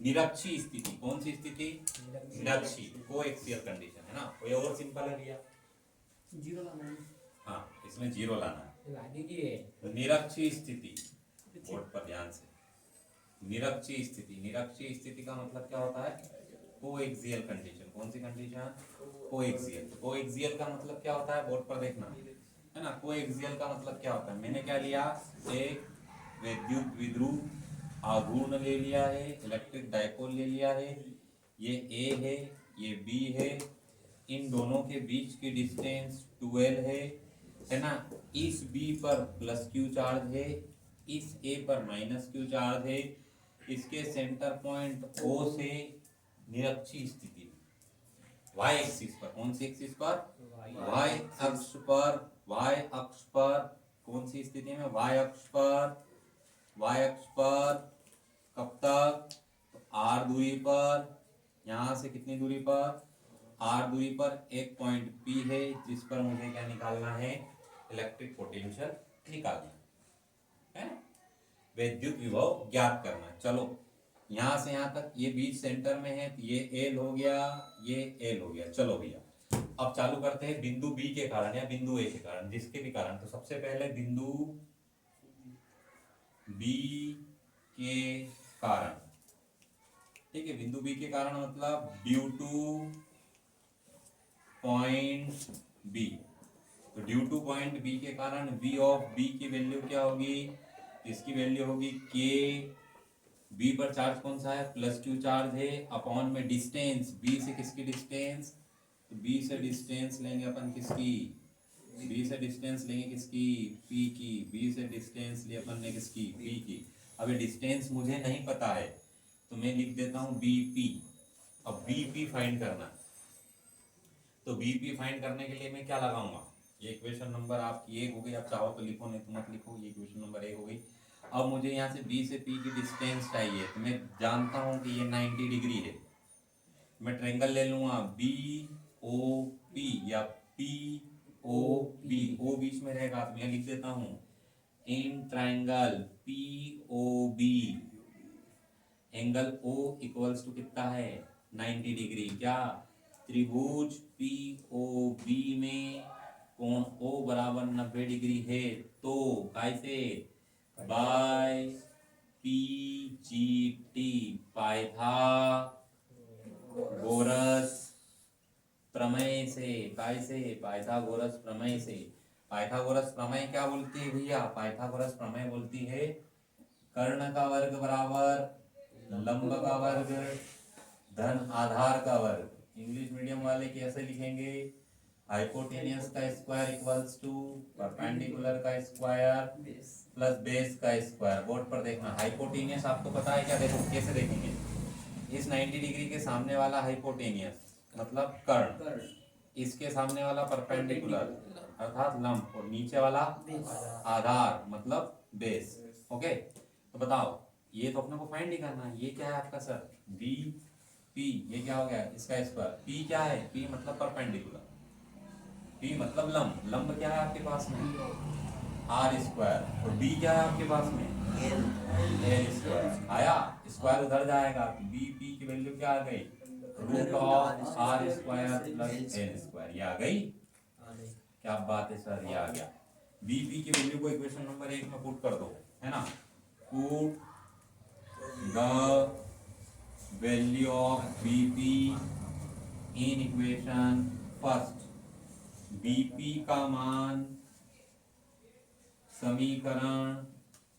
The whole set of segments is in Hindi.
निरक्षीय स्थिति, कौन सी स्थिति? निरक्षीय, कोएक्सियल कंडीशन है ना, कोई और सिंपल है भैया? जीरो लाना है। हाँ, इसमें जीरो लाना है। लाने की है तो निरक्षीय स्थिति, बोर्ड पर ध्यान से, निरक्षीय स्थिति, निरक्षीय स्थिति का मतलब क्या होता है? Coaxial condition. कौन सी कंडीशन? कोएक्सियल। कोएक्सियल का मतलब क्या होता है? बोर्ड पर देखना है ना। कोएक्सियल का मतलब क्या होता है? मैंने क्या लिया, एक विद्युत द्विध्रुव आघूर्ण ले लिया है, इलेक्ट्रिक डाइपोल ले लिया है, ये ए है, ये बी है, इन दोनों के बीच की डिस्टेंस 12 है ना। इस बी पर प्लस क्यू चार्ज है, इस ए पर माइनस क्यू चार्ज है, इसके सेंटर पॉइंट ओ से निरक्षीय स्थिति y एक्सिस पर, कौन सी एक्सिस पर? y अक्ष पर, y अक्ष पर कौन सी स्थिति में? y अक्ष पर, y अक्ष पर कब तक? तो r दूरी पर, यहां से कितनी दूरी पर? r दूरी पर एक पॉइंट P है, जिस पर मुझे क्या निकालना है? इलेक्ट्रिक पोटेंशियल निकालना है, विद्युत विभव ज्ञात करना। चलो यहां से यहां तक ये बीच सेंटर में है, तो ये एल हो गया, ये एल हो गया। चलो भैया अब चालू करते हैं बिंदु बी के कारण या बिंदु ए के कारण, जिसके भी कारण। तो सबसे पहले बिंदु बी के कारण, ठीक है। बिंदु बी के कारण मतलब ड्यू टू पॉइंट बी। तो ड्यू टू पॉइंट बी के कारण v ऑफ बी की वैल्यू क्या होगी? इसकी वैल्यू होगी के, बी पर चार्ज कौन सा है? प्लस क्यू चार्ज है, अपॉन में डिस्टेंस, बी से किसकी डिस्टेंस? तो बी से डिस्टेंस लेंगे अपन किसकी? बी से डिस्टेंस लेंगे किसकी? पी की। बी से डिस्टेंस लिए अपन ने किसकी? पी की। अब ये डिस्टेंस मुझे नहीं पता है, तो मैं लिख देता हूं बी पी। अब बी पी फाइंड करना है, तो बी पी फाइंड करने के लिए मैं क्या लगाऊंगा? ये इक्वेशन नंबर आपकी एक हो गई, आप चाहो तो लिखो, नहीं तो मत लिखो, ये इक्वेशन नंबर एक हो गई। अब मुझे यहाँ से B से P की डिस्टेंस चाहिए, तो मैं जानता हूँ कि ये 90 डिग्री है। मैं ट्रायंगल ले लूंगा BOP या POB, O बीच में रहेगा, तो मैं लिख देता हूँ in triangle POB angle O equals to कितना है? 90 डिग्री। क्या त्रिभुज POB में कोण O बराबर 90 डिग्री है, तो कैसे? बाय PGT, पाइथागोरस प्रमेय से। कैसे? पाइथागोरस प्रमेय से। पाइथागोरस प्रमेय क्या बोलती है भैया? पाइथागोरस प्रमेय बोलती है कर्ण का वर्ग बराबर लंब का वर्ग धन आधार का वर्ग। इंग्लिश मीडियम वाले कैसे लिखेंगे? हाइपोटेनियस का स्क्वायर इक्वल्स टू परपेंडिकुलर का स्क्वायर प्लस बेस का स्क्वायर। बोर्ड पर देखना, हाइपोटेनियस आपको पता है क्या? देखो कैसे देखेंगे, इस 90 डिग्री के सामने वाला हाइपोटेनियस मतलब कर्ण, इसके सामने वाला परपेंडिकुलर अर्थात लंब, और नीचे वाला आधार मतलब बेस। ओके, तो बताओ, ये तो अपने को फाइंड ही करना है। ये क्या है आपका सर? बी पी, ये क्या हो गया? इसका स्क्वायर। पी क्या है? पी मतलब परपेंडिकुलर, पी मतलब लंब। लंब क्या है आपके पास में? Are square. और बी क्या है आपके पास में? L square. आया, स्क्वायर उधर जाएगा, बी पी की वैल्यू क्या आ गई? Root of R square plus L square. ये आ गई? क्या बात है सर, ये आ गया। बी पी की वैल्यू को इक्वेशन नंबर 1 में पुट कर दो, है ना। Put the value of B P in equation first. BP का मान समीकरण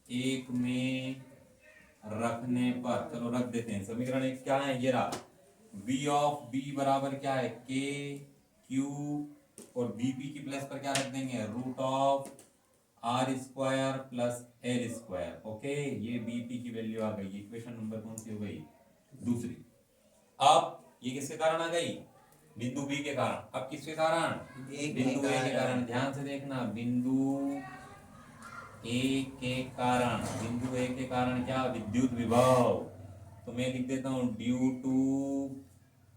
1 में रखने पर, चलो रख देते हैं। समीकरण 1 क्या है? ये रहा, v ऑफ b बराबर क्या है? k q, और bp की प्लेस पर क्या रख देंगे? Root of R square plus L square. Okay, ये bp की वैल्यू आ गई। इक्वेशन नंबर कौन सी हो गई? दूसरी। अब ये किसके कारण आ गई? बिंदु बी के कारण। अब किसके कारण? बिंदु ए के कारण। ध्यान से देखना, बिंदु ए के कारण। बिंदु ए के कारण क्या? विद्युत विभव। तो मैं लिख देता हूं ड्यू टू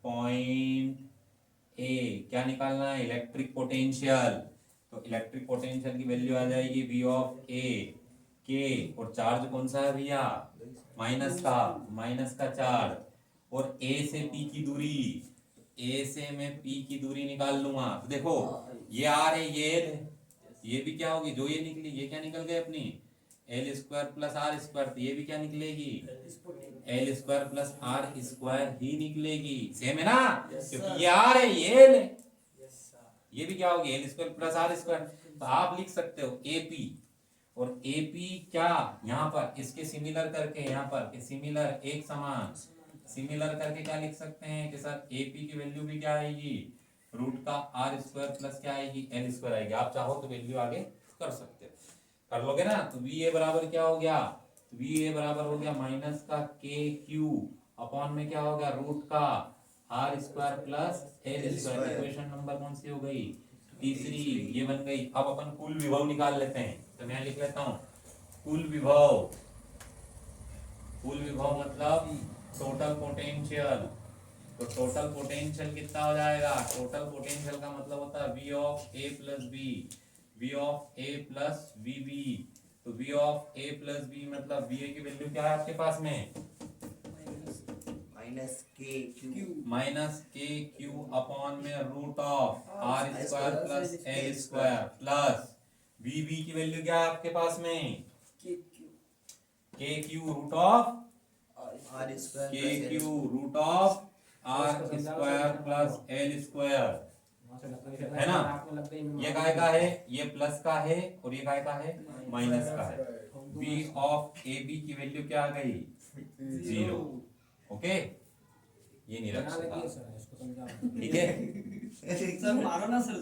पॉइंट ए, क्या निकालना है? Electric potential. तो इलेक्ट्रिक पोटेंशियल की वैल्यू आ जाएगी v ऑफ ए के, और चार्ज कौन सा है भैया, माइनस का चार्ज, और ए से पी की दूरी, ए से मैं पी की दूरी निकाल लूंगा। तो देखो ये आर है, ये एल है, ये भी क्या होगी, जो ये निकली ये क्या निकल गई अपनी L square plus R square, तो ये भी क्या निकलेगी L square plus R square ही निकलेगी। सेम है ना, क्योंकि ये आर है ये एल है, ये भी क्या होगी L square plus R square. तो आप लिख सकते हो एपी, और एपी क्या यहाँ पर इसके सिमिलर करके, यहाँ पर सिमिलर एक समान सिमिलर करके क्या लिख सकते हैं कि सर एपी की वैल्यू भी क्या आएगी, रूट का आर स्क्वायर प्लस क्या आएगी एल स्क्वायर आएगी। आप चाहो तो वैल्यू आगे कर सकते हो, कर लोगे ना। तो वी ए बराबर क्या हो गया, वी ए बराबर हो गया माइनस का के क्यू अपॉन में क्या हो गया रूट का R square plus L square. Equation number कौन सी हो गई, तीसरी, ये बन गई। अब अपन कुल विभव निकाल लेते हैं, तो मैं लिख लेता हूं कुल विभव। कुल विभव मतलब टोटल पोटेंशियल। तो टोटल पोटेंशियल कितना हो जाएगा, टोटल पोटेंशियल का मतलब होता है V of A plus B, V of A plus V B. तो V of A plus B मतलब वी ए की वैल्यू क्या है आपके पास में, माइनस के क्यू अपॉन में root of R square plus L square plus V B की वैल्यू क्या है आपके पास में, के क्यू रूट ऑफ के Q root of R square plus L square, है ना। ये काय का है, ये प्लस का है, और ये काय का है माइनस का है। बी ऑफ ए बी की वैल्यू क्या आ गई 0। ओके, ये नहीं रख सकता, ठीक है। सर मारो ना सर।